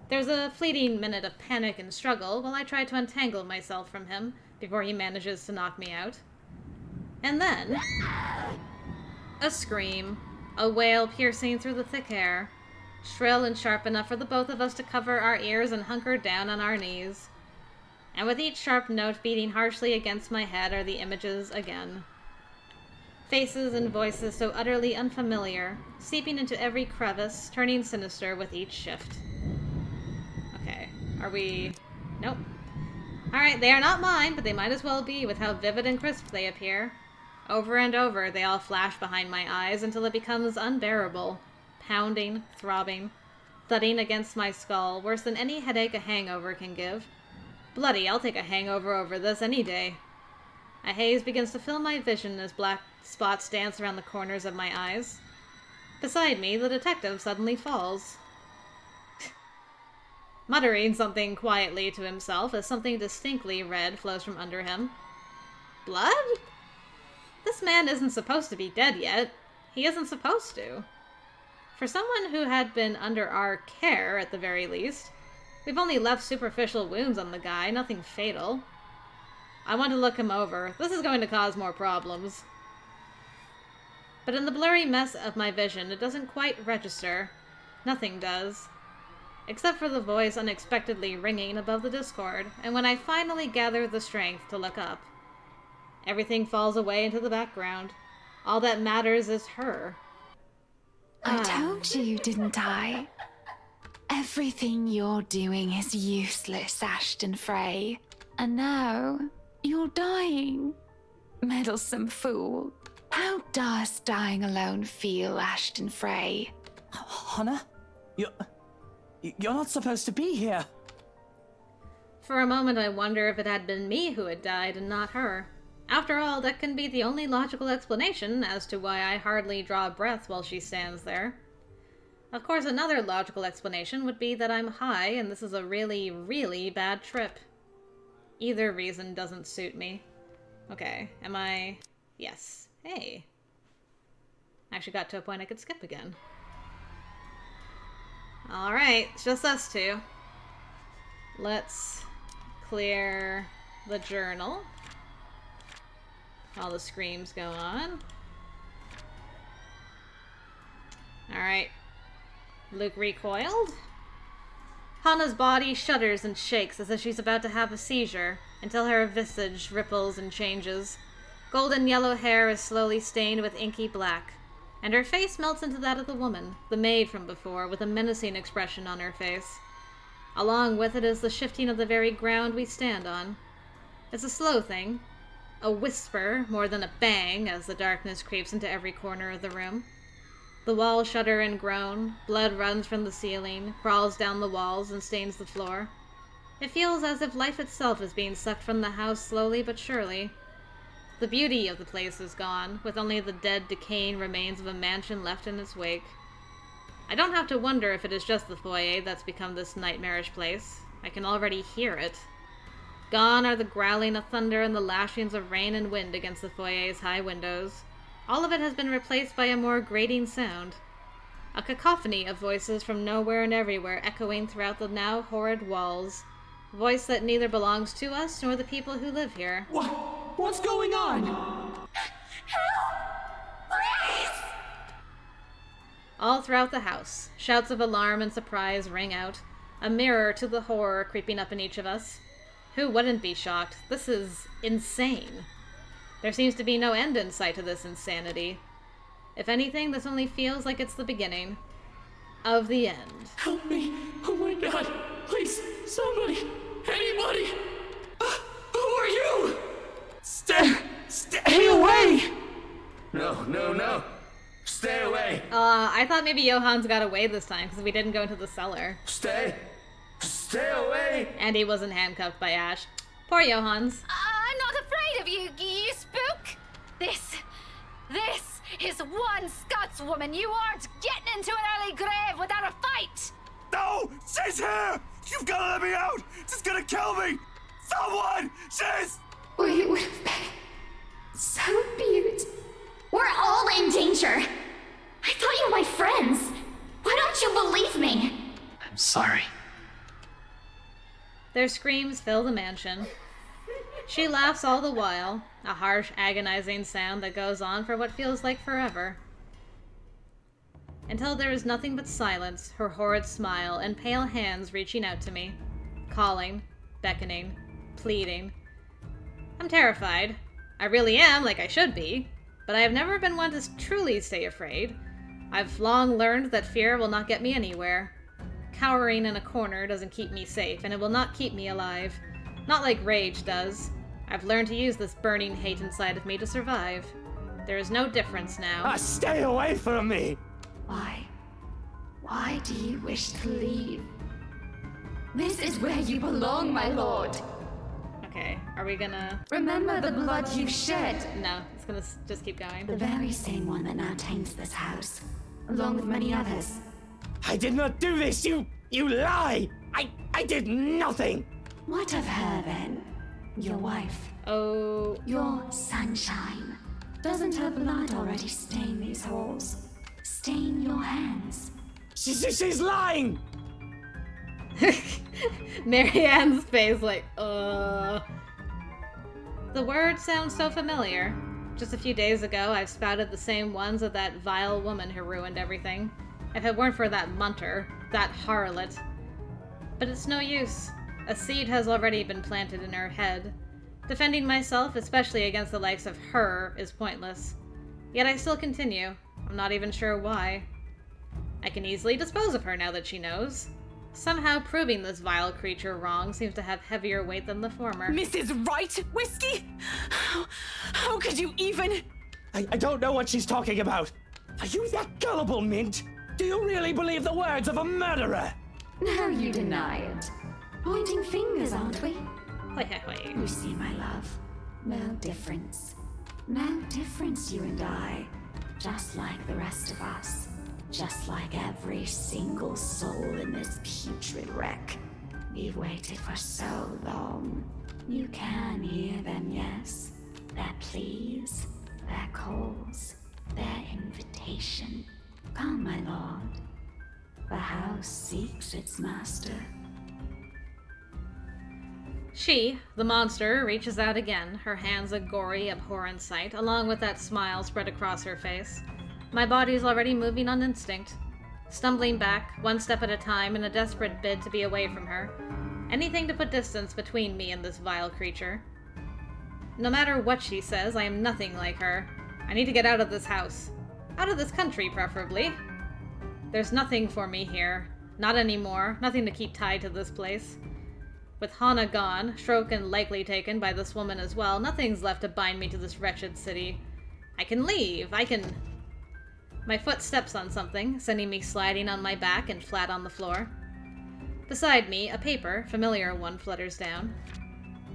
There's a fleeting minute of panic and struggle while I try to untangle myself from him before he manages to knock me out. And then... a scream. A wail piercing through the thick air. Shrill and sharp enough for the both of us to cover our ears and hunker down on our knees. And with each sharp note beating harshly against my head are the images again. Faces and voices so utterly unfamiliar, seeping into every crevice, turning sinister with each shift. Okay, are we... Nope. Alright, they are not mine, but they might as well be with how vivid and crisp they appear. Over and over, they all flash behind my eyes until it becomes unbearable. Pounding, throbbing, thudding against my skull, worse than any headache a hangover can give. Bloody, I'll take a hangover over this any day. A haze begins to fill my vision as black spots dance around the corners of my eyes. Beside me, the detective suddenly falls. Muttering something quietly to himself as something distinctly red flows from under him. Blood? This man isn't supposed to be dead yet. He isn't supposed to. For someone who had been under our care, at the very least, we've only left superficial wounds on the guy, nothing fatal. I want to look him over. This is going to cause more problems. But in the blurry mess of my vision, it doesn't quite register. Nothing does. Except for the voice unexpectedly ringing above the discord, and when I finally gather the strength to look up. Everything falls away into the background. All that matters is her. I told you, didn't I? Everything you're doing is useless, Ashton Frey. And now, you're dying. Meddlesome fool. How does dying alone feel, Ashton Frey? Hannah? You're not supposed to be here. For a moment I wonder if it had been me who had died and not her. After all, that can be the only logical explanation as to why I hardly draw a breath while she stands there. Of course, another logical explanation would be that I'm high and this is a really, really bad trip. Either reason doesn't suit me. Okay, am I... Yes. Hey. Actually got to a point I could skip again. Alright, it's just us two. Let's clear the journal. All the screams go on. Alright. Luke recoiled. Hana's body shudders and shakes as if she's about to have a seizure, until her visage ripples and changes. Golden yellow hair is slowly stained with inky black, and her face melts into that of the woman, the maid from before, with a menacing expression on her face. Along with it is the shifting of the very ground we stand on. It's a slow thing, a whisper more than a bang as the darkness creeps into every corner of the room. The walls shudder and groan, blood runs from the ceiling, crawls down the walls and stains the floor. It feels as if life itself is being sucked from the house slowly but surely. The beauty of the place is gone, with only the dead, decaying remains of a mansion left in its wake. I don't have to wonder if it is just the foyer that's become this nightmarish place. I can already hear it. Gone are the growling of thunder and the lashings of rain and wind against the foyer's high windows. All of it has been replaced by a more grating sound. A cacophony of voices from nowhere and everywhere echoing throughout the now horrid walls. A voice that neither belongs to us nor the people who live here. What's going on? Help! Please! All throughout the house, shouts of alarm and surprise ring out, a mirror to the horror creeping up in each of us. Who wouldn't be shocked? This is insane. There seems to be no end in sight to this insanity. If anything, this only feels like it's the beginning of the end. Help me! Oh my god! Please, somebody! Anybody! Who are you? Stay away! No. Stay away! I thought maybe Johann's got away this time because we didn't go into the cellar. Stay away! And he wasn't handcuffed by Ash. Poor Johann's. I'm not afraid of you, you spook! This is one Scotswoman. You aren't getting into an early grave without a fight! No! She's here! You've got to let me out! She's gonna kill me! Someone! She's... We would have been so beautiful. We're all in danger. I thought you were my friends. Why don't you believe me? I'm sorry. Their screams fill the mansion. She laughs all the while, a harsh, agonizing sound that goes on for what feels like forever. Until there is nothing but silence, her horrid smile, and pale hands reaching out to me. Calling, beckoning, pleading. I'm terrified. I really am, like I should be. But I have never been one to truly stay afraid. I've long learned that fear will not get me anywhere. Cowering in a corner doesn't keep me safe, and it will not keep me alive. Not like rage does. I've learned to use this burning hate inside of me to survive. There is no difference now. Stay away from me! Why? Why do you wish to leave? This is where you belong, my lord. Okay, are we gonna... Remember the blood you shed. No, it's gonna just keep going. The very same one that now taints this house, along with many others. I did not do this, you lie! I did nothing! What of her then? Your wife? Oh... Your sunshine. Doesn't her blood already stain these halls? Stain your hands? She's lying! Marianne's face like, The word sounds so familiar. Just a few days ago, I've spouted the same ones of that vile woman who ruined everything. If it weren't for that munter, that harlot. But it's no use. A seed has already been planted in her head. Defending myself, especially against the likes of her, is pointless. Yet I still continue. I'm not even sure why. I can easily dispose of her now that she knows. Somehow proving this vile creature wrong seems to have heavier weight than the former. Mrs. Wright, Whiskey? How could you even... I don't know what she's talking about. Are you that gullible, Mint? Do you really believe the words of a murderer? Now you deny it. Pointing fingers, aren't we? Wait. You see, my love, no difference. No difference, you and I. Just like the rest of us. Just like every single soul in this putrid wreck. We've waited for so long. You can hear them, yes? Their pleas, their calls, their invitation. Come, my lord. The house seeks its master. She, the monster, reaches out again, her hands a gory, abhorrent sight, along with that smile spread across her face. My body's already moving on instinct. stumbling back, one step at a time in a desperate bid to be away from her. Anything to put distance between me and this vile creature. No matter what she says, I am nothing like her. I need to get out of this house. Out of this country, preferably. There's nothing for me here. Not anymore. Nothing to keep tied to this place. With Hana gone, Stroken likely taken by this woman as well, nothing's left to bind me to this wretched city. I can leave. I can... My foot steps on something, sending me sliding on my back and flat on the floor. Beside me, a paper, familiar one, flutters down.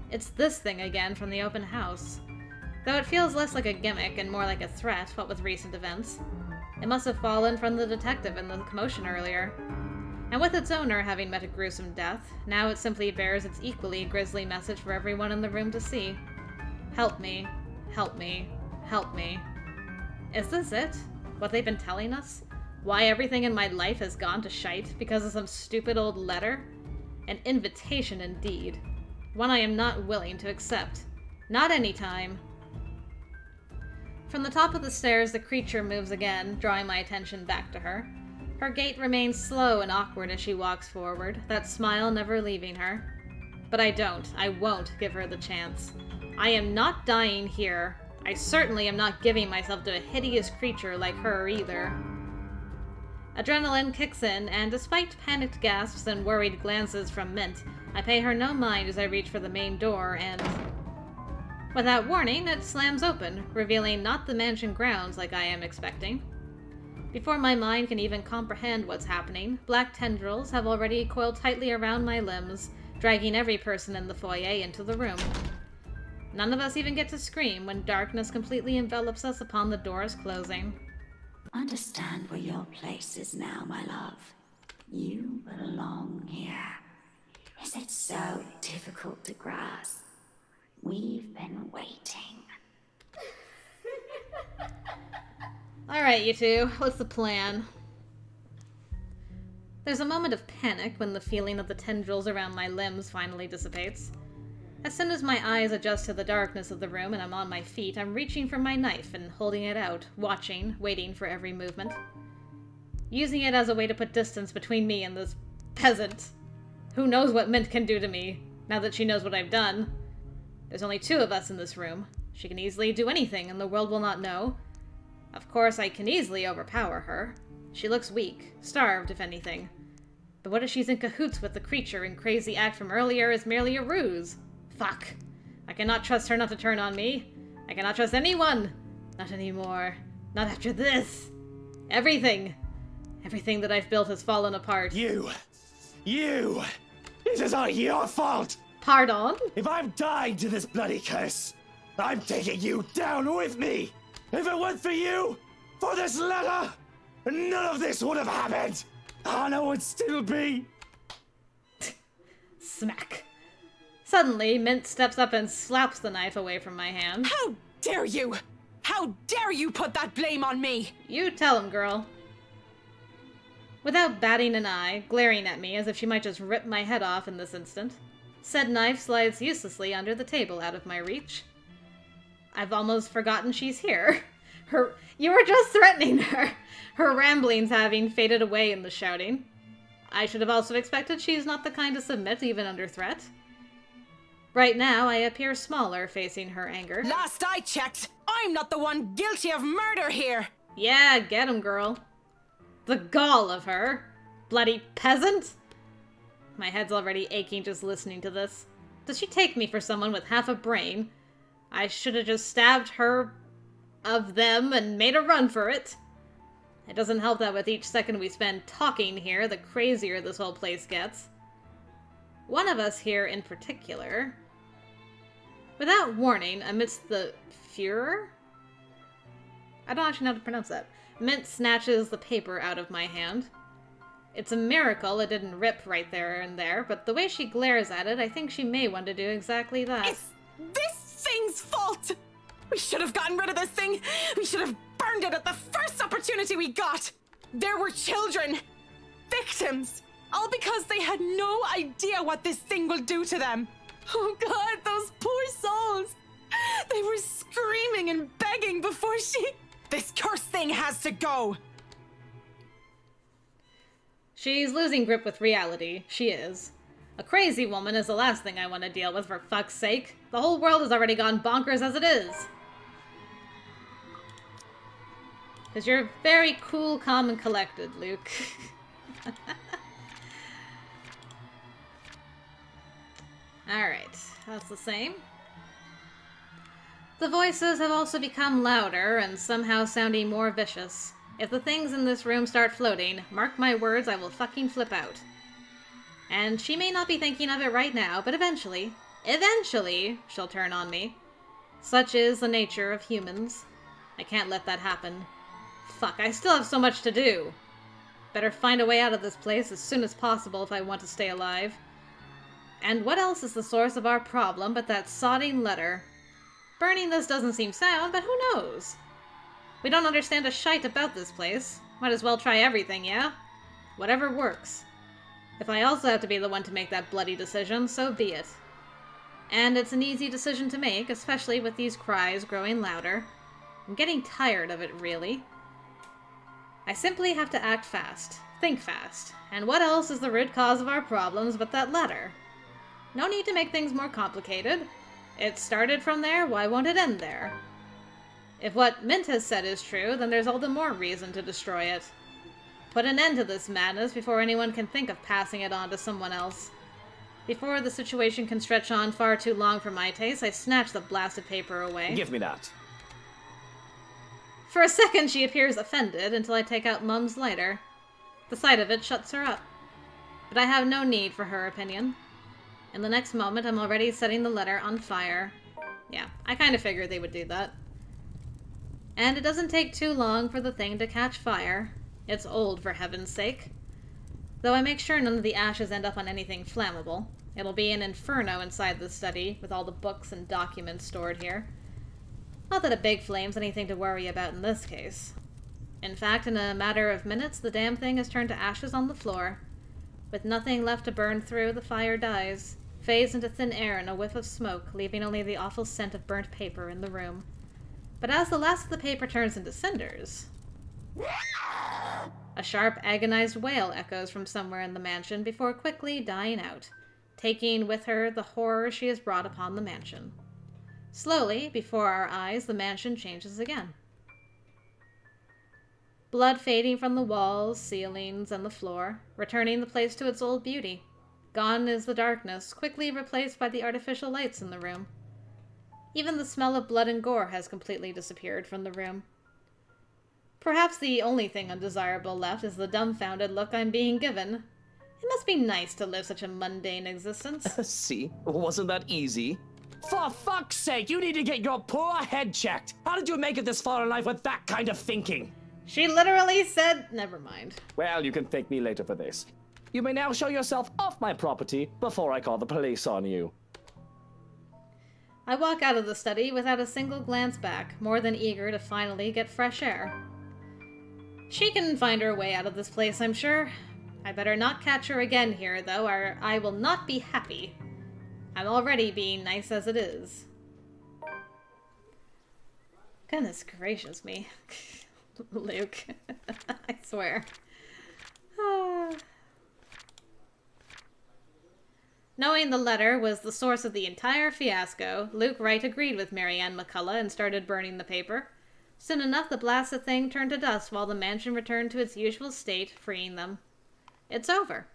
It's this thing again from the open house. Though it feels less like a gimmick and more like a threat, what with recent events. It must have fallen from the detective in the commotion earlier. And with its owner having met a gruesome death, now it simply bears its equally grisly message for everyone in the room to see. Help me. Help me. Help me. Is this it? What they've been telling us? Why everything in my life has gone to shite because of some stupid old letter? An invitation indeed. One I am not willing to accept. Not anytime. From the top of the stairs, the creature moves again, drawing my attention back to her. Her gait remains slow and awkward as she walks forward, that smile never leaving her. But I won't give her the chance. I am not dying here. I certainly am not giving myself to a hideous creature like her either. Adrenaline kicks in, and despite panicked gasps and worried glances from Mint, I pay her no mind as I reach for the main door and... Without warning, it slams open, revealing not the mansion grounds like I am expecting. Before my mind can even comprehend what's happening, black tendrils have already coiled tightly around my limbs, dragging every person in the foyer into the room. None of us even get to scream when darkness completely envelops us upon the doors closing. Understand where your place is now, my love. You belong here. Is it so difficult to grasp? We've been waiting. Alright, you two. What's the plan? There's a moment of panic when the feeling of the tendrils around my limbs finally dissipates. As soon as my eyes adjust to the darkness of the room and I'm on my feet, I'm reaching for my knife and holding it out, watching, waiting for every movement. Using it as a way to put distance between me and this peasant. Who knows what Mint can do to me, now that she knows what I've done. There's only two of us in this room. She can easily do anything and the world will not know. Of course, I can easily overpower her. She looks weak, starved if anything. But what if she's in cahoots with the creature and crazy act from earlier is merely a ruse? Fuck. I cannot trust her not to turn on me. I cannot trust anyone. Not anymore. Not after this. Everything. Everything that I've built has fallen apart. You! This is all your fault! Pardon? If I'm dying to this bloody curse, I'm taking you down with me! If it weren't for you, for this letter, none of this would have happened! Hana would still be... Smack. Suddenly, Mint steps up and slaps the knife away from my hand. How dare you! How dare you put that blame on me! You tell him, girl. Without batting an eye, glaring at me as if she might just rip my head off in this instant, said knife slides uselessly under the table out of my reach. I've almost forgotten she's here. You were just threatening her. Her ramblings having faded away in the shouting. I should have also expected she's not the kind to submit even under threat. Right now, I appear smaller facing her anger. Last I checked, I'm not the one guilty of murder here! Yeah, get him, girl. The gall of her. Bloody peasant! My head's already aching just listening to this. Does she take me for someone with half a brain? I should have just stabbed her of them and made a run for it. It doesn't help that with each second we spend talking here, the crazier this whole place gets. One of us here in particular... Without warning, amidst the furor? I don't actually know how to pronounce that. Mint snatches the paper out of my hand. It's a miracle it didn't rip right there and there, but the way she glares at it, I think she may want to do exactly that. It's this thing's fault! We should have gotten rid of this thing! We should have burned it at the first opportunity we got! There were children! Victims! All because they had no idea what this thing will do to them! Oh god, those poor souls! They were screaming and begging before she... This cursed thing has to go! She's losing grip with reality. She is. A crazy woman is the last thing I want to deal with, for fuck's sake. The whole world has already gone bonkers as it is. Because you're very cool, calm, and collected, Luke. Alright, that's the same. The voices have also become louder and somehow sounding more vicious. If the things in this room start floating, mark my words, I will fucking flip out. And she may not be thinking of it right now, but eventually, she'll turn on me. Such is the nature of humans. I can't let that happen. Fuck, I still have so much to do. Better find a way out of this place as soon as possible if I want to stay alive. And what else is the source of our problem but that sodding letter? Burning this doesn't seem sound, but who knows? We don't understand a shite about this place. Might as well try everything, yeah? Whatever works. If I also have to be the one to make that bloody decision, so be it. And it's an easy decision to make, especially with these cries growing louder. I'm getting tired of it, really. I simply have to act fast, think fast. And what else is the root cause of our problems but that letter? No need to make things more complicated. It started from there, why won't it end there? If what Mint has said is true, then there's all the more reason to destroy it. Put an end to this madness before anyone can think of passing it on to someone else. Before the situation can stretch on far too long for my taste, I snatch the blasted paper away. Give me that. For a second, she appears offended until I take out Mum's lighter. The sight of it shuts her up. But I have no need for her opinion. In the next moment, I'm already setting the letter on fire. Yeah, I kind of figured they would do that. And it doesn't take too long for the thing to catch fire. It's old, for heaven's sake. Though I make sure none of the ashes end up on anything flammable. It'll be an inferno inside the study, with all the books and documents stored here. Not that a big flame's anything to worry about in this case. In fact, in a matter of minutes, the damn thing has turned to ashes on the floor. With nothing left to burn through, the fire dies, fades into thin air and a whiff of smoke, leaving only the awful scent of burnt paper in the room. But as the last of the paper turns into cinders... A sharp, agonized wail echoes from somewhere in the mansion before quickly dying out, taking with her the horror she has brought upon the mansion. Slowly, before our eyes, the mansion changes again. Blood fading from the walls, ceilings, and the floor, returning the place to its old beauty. Gone is the darkness, quickly replaced by the artificial lights in the room. Even the smell of blood and gore has completely disappeared from the room. Perhaps the only thing undesirable left is the dumbfounded look I'm being given. It must be nice to live such a mundane existence. See? Wasn't that easy? For fuck's sake, you need to get your poor head checked! How did you make it this far in life with that kind of thinking? She literally said... Never mind. Well, you can thank me later for this. You may now show yourself off my property before I call the police on you. I walk out of the study without a single glance back, more than eager to finally get fresh air. She can find her way out of this place, I'm sure. I better not catch her again here, though, or I will not be happy. I'm already being nice as it is. Goodness gracious me. Luke. I swear. Knowing the letter was the source of the entire fiasco, Luke Wright agreed with Marianne McCullough and started burning the paper. Soon enough, the blasted thing turned to dust while the mansion returned to its usual state, freeing them. It's over.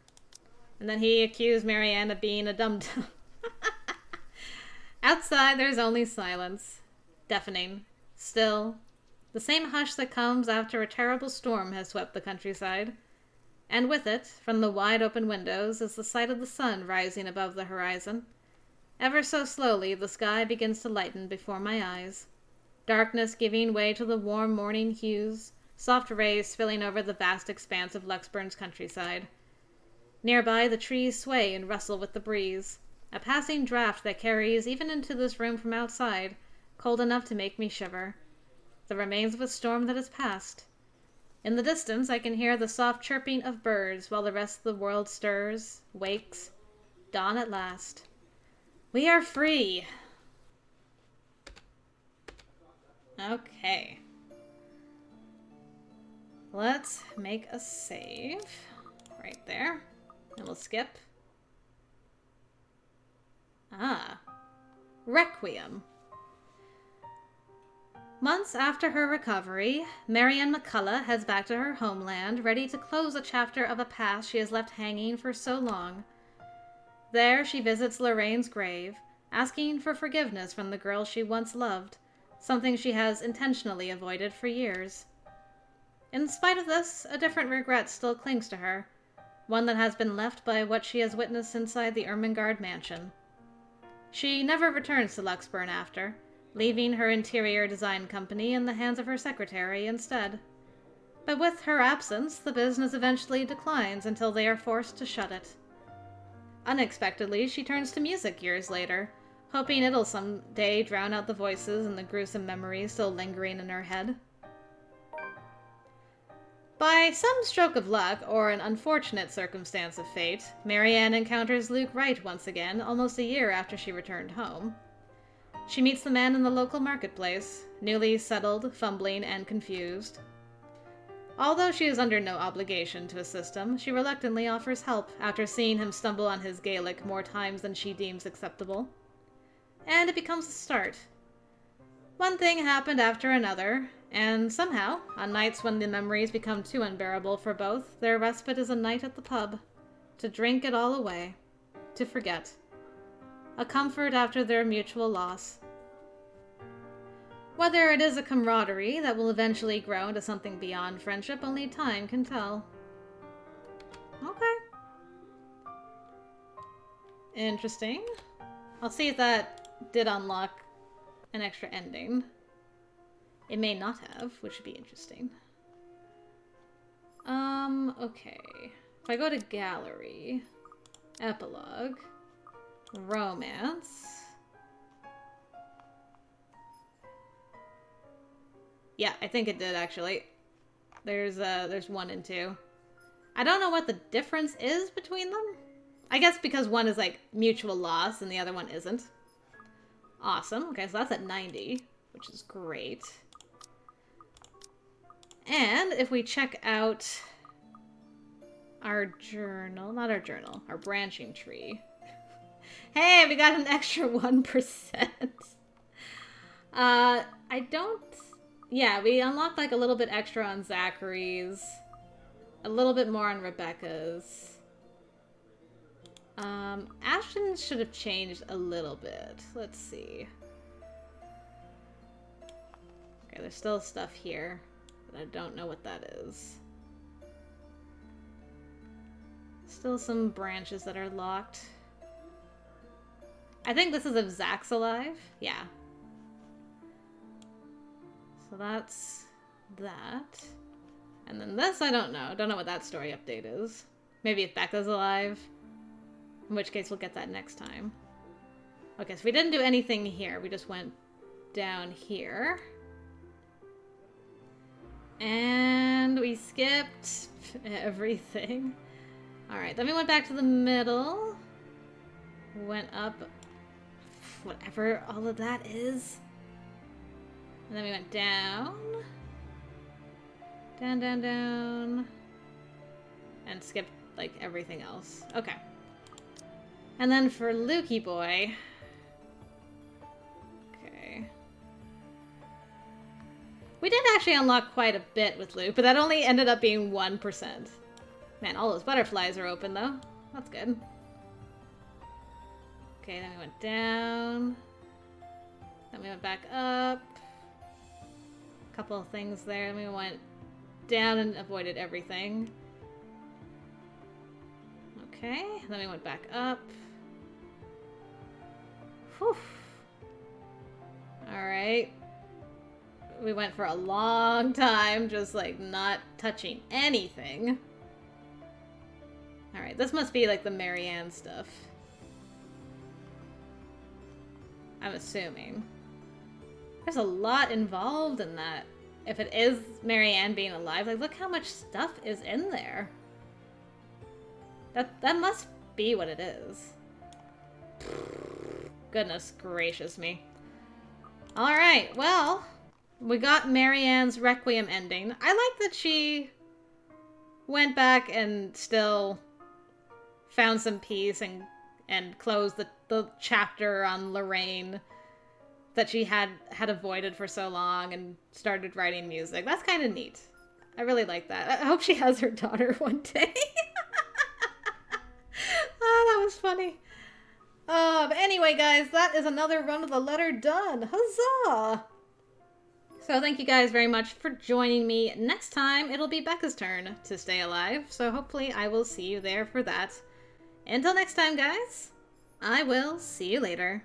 And then he accused Marianne of being a dum-dum. Outside, there's only silence. Deafening. Still. The same hush that comes after a terrible storm has swept the countryside. And with it, from the wide-open windows, is the sight of the sun rising above the horizon. Ever so slowly, the sky begins to lighten before my eyes. Darkness giving way to the warm morning hues, soft rays spilling over the vast expanse of Luxburn's countryside. Nearby, the trees sway and rustle with the breeze, a passing draught that carries even into this room from outside, cold enough to make me shiver. The remains of a storm that has passed. In the distance, I can hear the soft chirping of birds while the rest of the world stirs, wakes. Dawn at last. We are free! Okay. Let's make a save. right there. And we'll skip. Ah. Requiem. Months after her recovery, Marianne McCullough heads back to her homeland, ready to close a chapter of a past she has left hanging for so long. There, she visits Lorraine's grave, asking for forgiveness from the girl she once loved, something she has intentionally avoided for years. In spite of this, a different regret still clings to her, one that has been left by what she has witnessed inside the Ermengarde mansion. She never returns to Luxburn after, leaving her interior design company in the hands of her secretary instead. But with her absence, the business eventually declines until they are forced to shut it. Unexpectedly, she turns to music years later, hoping it'll someday drown out the voices and the gruesome memories still lingering in her head. By some stroke of luck, or an unfortunate circumstance of fate, Marianne encounters Luke Wright once again, almost a year after she returned home. She meets the man in the local marketplace, newly settled, fumbling, and confused. Although she is under no obligation to assist him, she reluctantly offers help after seeing him stumble on his Gaelic more times than she deems acceptable. And it becomes a start. One thing happened after another, and somehow, on nights when the memories become too unbearable for both, their respite is a night at the pub. To drink it all away. To forget. A comfort after their mutual loss. Whether it is a camaraderie that will eventually grow into something beyond friendship, only time can tell. Okay. Interesting. I'll see if that did unlock an extra ending. It may not have, which would be interesting. Okay. If I go to gallery, epilogue, romance. Yeah, I think it did actually. There's 1 and 2. I don't know what the difference is between them. I guess because one is like mutual loss and the other one isn't. Awesome. Okay, so that's at 90, which is great. And if we check out our journal, not our journal, our branching tree. Hey, we got an extra 1%. I don't... Yeah, we unlocked like a little bit extra on Zachary's. A little bit more on Rebecca's. Ashton should have changed a little bit. Let's see. Okay, there's still stuff here, but I don't know what that is. Still some branches that are locked. I think this is if Zach's alive. Yeah. So that's that. And then this, I don't know. Don't know what that story update is. Maybe if Becca's alive. In which case we'll get that next time. Okay, so we didn't do anything here. We just went down here. And we skipped everything. Alright, then we went back to the middle. Went up. Whatever all of that is. And then we went down. Down, down, down. And skipped, like, everything else. Okay. And then for Lukey boy... Okay. We did actually unlock quite a bit with Luke, but that only ended up being 1%. Man, all those butterflies are open, though. That's good. Okay, then we went down. Then we went back up. Couple of things there. Then we went down and avoided everything. Okay, then we went back up. Whew. Alright. We went for a long time, just like not touching anything. Alright, this must be like the Marianne stuff. I'm assuming. There's a lot involved in that. If it is Marianne being alive, like look how much stuff is in there. That must be what it is. Goodness gracious me. Alright, well, we got Marianne's Requiem ending. I like that she went back and still found some peace and closed the chapter on Lorraine that she had avoided for so long and started writing music. That's kind of neat. I really like that. I hope she has her daughter one day. Oh, that was funny. But anyway, guys, that is another run of the letter done. Huzzah! So thank you guys very much for joining me. Next time, it'll be Becca's turn to stay alive, so hopefully I will see you there for that. Until next time, guys, I will see you later.